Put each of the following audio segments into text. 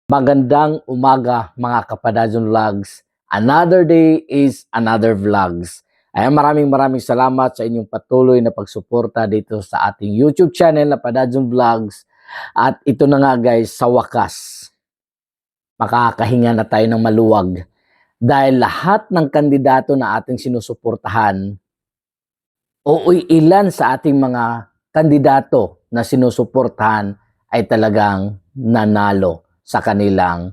Magandang umaga mga Kapadadyon Vlogs. Another day is another vlogs. Ayan, maraming salamat sa inyong patuloy na pagsuporta dito sa ating YouTube channel na Padadyon Vlogs. At ito na nga guys, sa wakas, makakahinga na tayo ng maluwag. Dahil lahat ng kandidato na ating sinusuportahan o ilan sa ating mga kandidato na sinusuportahan ay talagang nanalo sa kanilang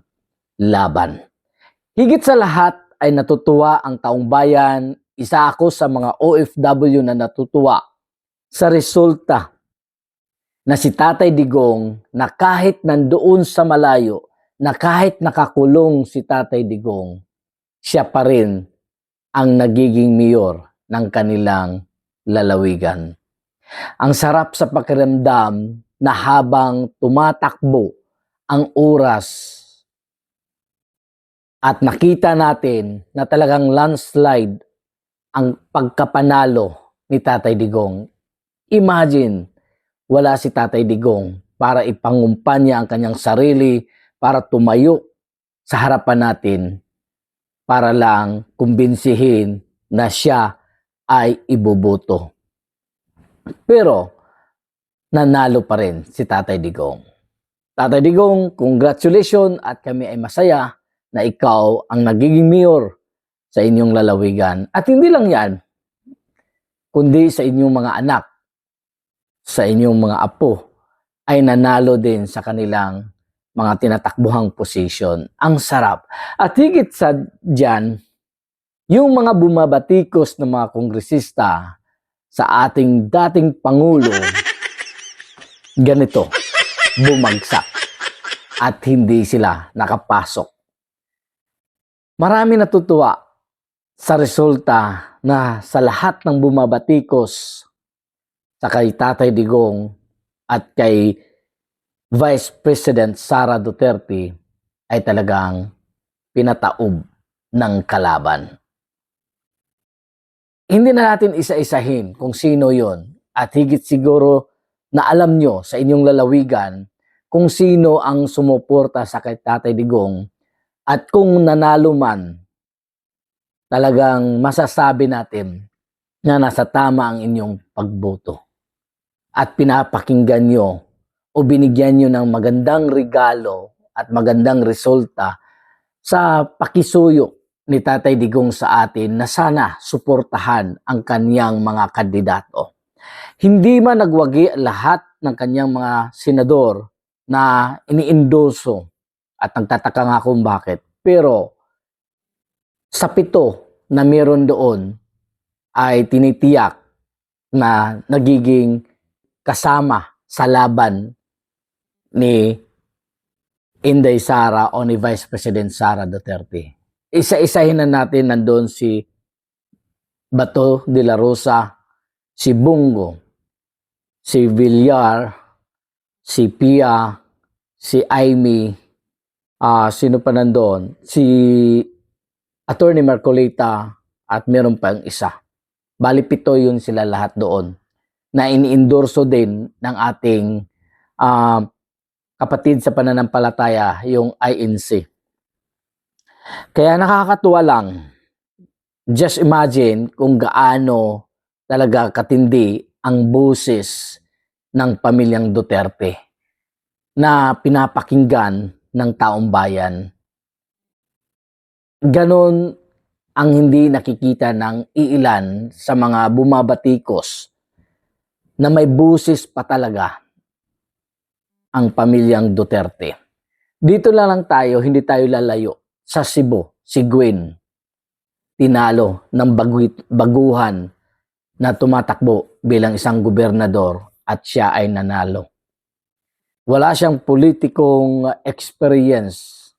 laban. Higit sa lahat ay natutuwa ang taong bayan. Isa ako sa mga OFW na natutuwa sa resulta na si Tatay Digong, na kahit nandoon sa malayo, na kahit nakakulong si Tatay Digong, siya pa rin ang nagiging mayor ng kanilang lalawigan. Ang sarap sa pakiramdam na habang tumatakbo ang oras at nakita natin na talagang landslide ang pagkapanalo ni Tatay Digong. Imagine, wala si Tatay Digong para ipangumpan niya ang kanyang sarili, para tumayo sa harapan natin, para lang kumbinsihin na siya ay iboboto. Pero, nanalo pa rin si Tatay Digong. Tatay Digong, congratulations at kami ay masaya na ikaw ang nagiging mayor sa inyong lalawigan. At hindi lang yan, kundi sa inyong mga anak, sa inyong mga apo, ay nanalo din sa kanilang mga tinatakbuhang posisyon. Ang sarap. At higit sa dyan, yung mga bumabatikos ng mga kongresista sa ating dating Pangulo, ganito, bumagsak at hindi sila nakapasok. Marami natutuwa sa resulta na sa lahat ng bumabatikos sa kay Tatay Digong at kay Vice President Sara Duterte ay talagang pinataob ng kalaban. Hindi na natin isa-isahin kung sino yon, at higit siguro na alam nyo sa inyong lalawigan kung sino ang sumuporta sa kay Tatay Digong, at kung nanalo man, talagang masasabi natin na nasa tama ang inyong pagboto. At pinapakinggan nyo o binigyan nyo ng magandang regalo at magandang resulta sa pakisuyo ni Tatay Digong sa atin na sana suportahan ang kanyang mga kandidato. Hindi man nagwagi lahat ng kanyang mga senador na iniindoso, at nagtataka nga kung bakit. Pero sa 7 na meron doon ay tinitiyak na nagiging kasama sa laban ni Inday Sara o ni Vice President Sara Duterte. Isa-isahin na natin, nandoon si Bato de la Rosa, si Bungo, si Villar, si Pia, si Amy, sino pa nandoon? Si Attorney Marcolita, at meron pang isa. Bali 7 yun sila lahat doon na ini-endorso din ng ating kapatid sa pananampalataya, yung INC. Kaya nakakatuwa lang. Just imagine kung gaano talaga katindi ang boses ng pamilyang Duterte na pinapakinggan ng taong bayan. Ganon ang hindi nakikita ng iilan sa mga bumabatikos na may busis pa talaga ang pamilyang Duterte. Dito lang tayo, hindi tayo lalayo. Sa Cebu, si Gwen, tinalo ng baguhan na tumatakbo bilang isang gobernador at siya ay nanalo. Wala siyang politikong experience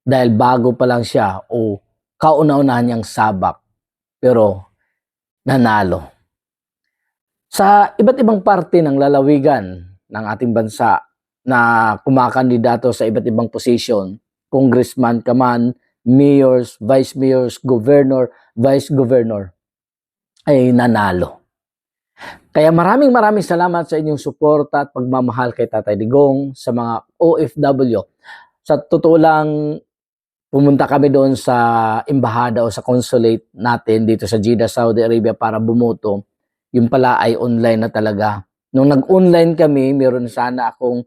dahil bago pa lang siya o kauna-unahan niyang sabak, pero nanalo. Sa iba't ibang parte ng lalawigan ng ating bansa na kumakandidato sa iba't ibang posisyon, congressman ka man, mayors, vice mayors, governor, vice governor, ay nanalo. Kaya maraming salamat sa inyong suporta at pagmamahal kay Tatay Digong, sa mga OFW. sa totoo lang, pumunta kami doon sa embahada o sa consulate natin dito sa Jeddah, Saudi Arabia para bumoto. Yung pala ay online na talaga. Nung nag-online kami, meron sana akong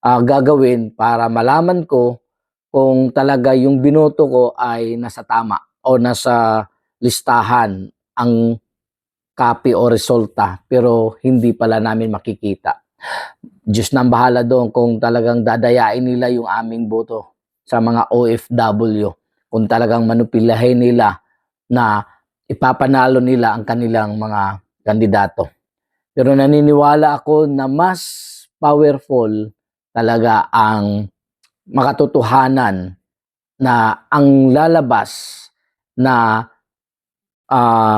gagawin para malaman ko kung talaga yung binoto ko ay nasa tama o nasa listahan ang copy o resulta, pero hindi pala namin makikita. Diyos na ang bahala doon kung talagang dadayain nila yung aming boto sa mga OFW, kung talagang manupilahin nila na ipapanalo nila ang kanilang mga kandidato. Pero naniniwala ako na mas powerful talaga ang makatotohanan na ang lalabas na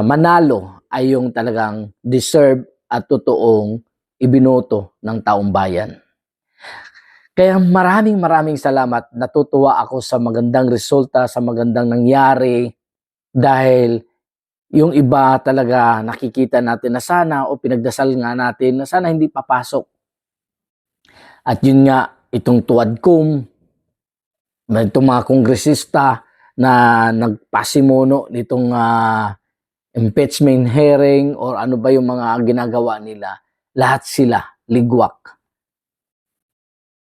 manalo ay yung talagang deserve at totoong ibinoto ng taong bayan. Kaya maraming salamat. Natutuwa ako sa magandang resulta, sa magandang nangyari dahil yung iba talaga nakikita natin na sana o pinagdasal nga natin na sana hindi papasok. At yun nga, itong tuwadkom, itong mga kongresista na nagpasimuno nitong impeachment hearing or ano ba yung mga ginagawa nila, lahat sila ligwak.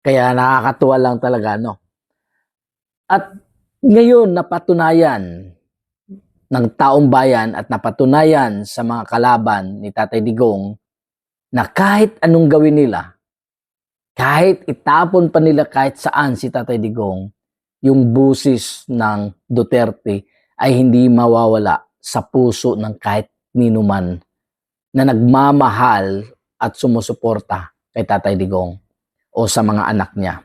Kaya nakakatuwa lang talaga, no? At ngayon napatunayan ng taong bayan at napatunayan sa mga kalaban ni Tatay Digong na kahit anong gawin nila, kahit itapon pa nila kahit saan si Tatay Digong, yung busis ng Duterte ay hindi mawawala sa puso ng kahit ninuman na nagmamahal at sumusuporta kay Tatay Digong o sa mga anak niya.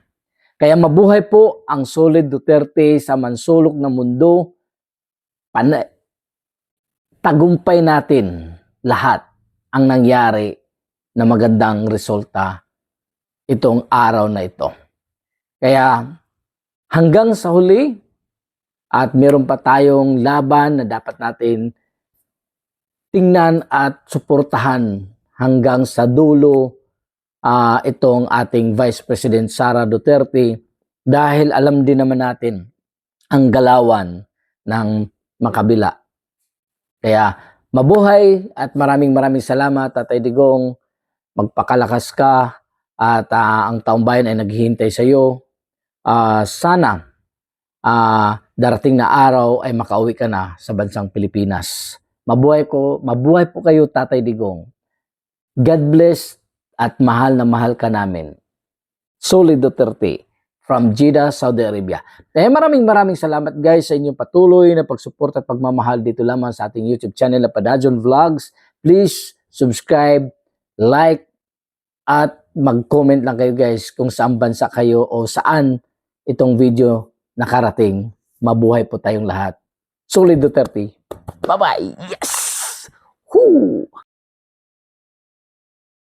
Kaya mabuhay po ang Solid Duterte sa mansulok ng mundo. Tagumpay natin lahat ang nangyari na magandang resulta itong araw na ito. Kaya hanggang sa huli, at meron pa tayong laban na dapat natin tingnan at suportahan hanggang sa dulo itong ating Vice President Sara Duterte dahil alam din naman natin ang galawan ng makabila. Kaya mabuhay at maraming salamat, Tatay Digong. Magpakalakas ka at ang taong bayan ay naghihintay sa iyo. Sana darating na araw ay makauwi ka na sa bansang Pilipinas. Mabuhay po kayo, Tatay Digong. God bless at mahal na mahal ka namin. Solid Duterte from Jeddah, Saudi Arabia. Kaya maraming salamat guys sa inyong patuloy na pagsuporta at pagmamahal dito lamang sa ating YouTube channel na Padajon Vlogs. Please subscribe, like, at mag-comment lang kayo guys kung saan bansa kayo o saan itong video nakarating. Mabuhay po tayong lahat. Solid Duterte. Bye-bye. Yes! Woo!